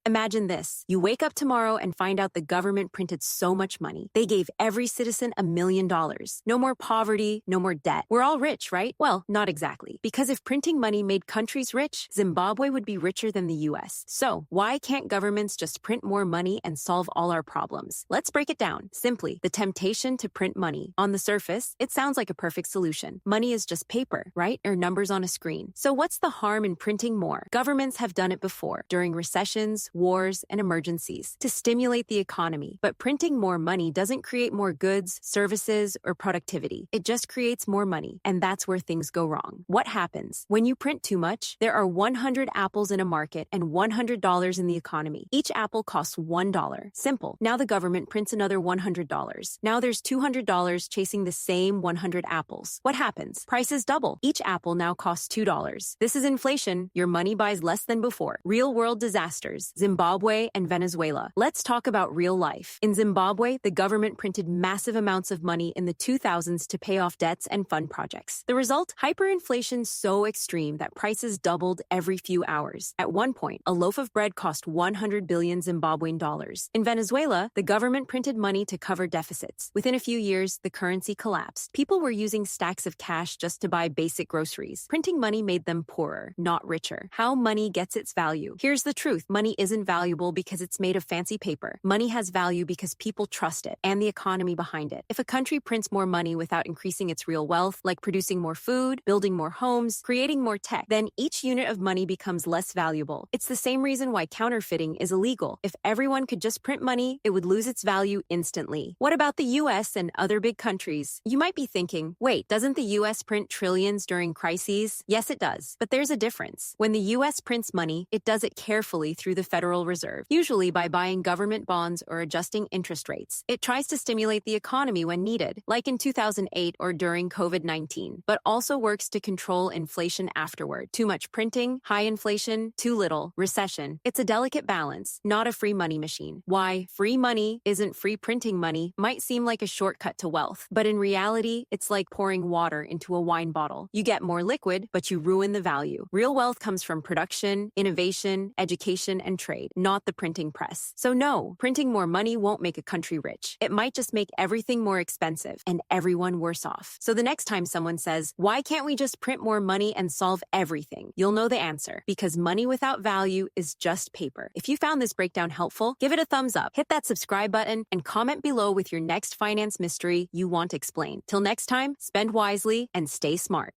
Imagine this. You wake up tomorrow and find out the government printed so much money. They gave every citizen $1 million. No more poverty, no more debt. We're all rich, right? Well, not exactly. Because if printing money made countries rich, Zimbabwe would be richer than the US. So, why can't governments just print more money and solve all our problems? Let's break it down. Simply, the temptation to print money. On the surface, it sounds like a perfect solution. Money is just paper, right? Or numbers on a screen. So what's the harm in printing more? Governments have done it before, during recessions, wars, and emergencies, to stimulate the economy. But printing more money doesn't create more goods, services, or productivity. It just creates more money, and that's where things go wrong. What happens? When you print too much, there are 100 apples in a market and $100 in the economy. Each apple costs $1. Simple. Now the government prints another $100. Now there's $200 chasing the same 100 apples. What happens? Prices double. Each apple now costs $2. This is inflation. Your money buys less than before. Real-world disasters. Zimbabwe and Venezuela. Let's talk about real life. In Zimbabwe, the government printed massive amounts of money in the 2000s to pay off debts and fund projects. The result? Hyperinflation so extreme that prices doubled every few hours. At one point, a loaf of bread cost 100 billion Zimbabwean dollars. In Venezuela, the government printed money to cover deficits. Within a few years, the currency collapsed. People were using stacks of cash just to buy basic groceries. Printing money made them poorer, not richer. How money gets its value. Here's the truth. Money isn't valuable because it's made of fancy paper. Money has value because people trust it and the economy behind it. If a country prints more money without increasing its real wealth, like producing more food, building more homes, creating more tech, then each unit of money becomes less valuable. It's the same reason why counterfeiting is illegal. If everyone could just print money, it would lose its value instantly. What about the US and other big countries? You might be thinking, wait, doesn't the US print trillions during crises? Yes, it does. But there's a difference. When the US prints money, it does it carefully through the Federal Reserve, usually by buying government bonds or adjusting interest rates. It tries to stimulate the economy when needed, like in 2008 or during COVID-19, but also works to control inflation afterward. Too much printing, high inflation, too little, recession. It's a delicate balance, not a free money machine. Why free money isn't free printing money might seem like a shortcut to wealth, but in reality, it's like pouring water into a wine bottle. You get more liquid, but you ruin the value. Real wealth comes from production, innovation, education, and trade, not the printing press. So no, printing more money won't make a country rich. It might just make everything more expensive and everyone worse off. So the next time someone says, why can't we just print more money and solve everything? You'll know the answer, because money without value is just paper. If you found this breakdown helpful, give it a thumbs up, hit that subscribe button, and comment below with your next finance mystery you want explained. Till next time, spend wisely and stay smart.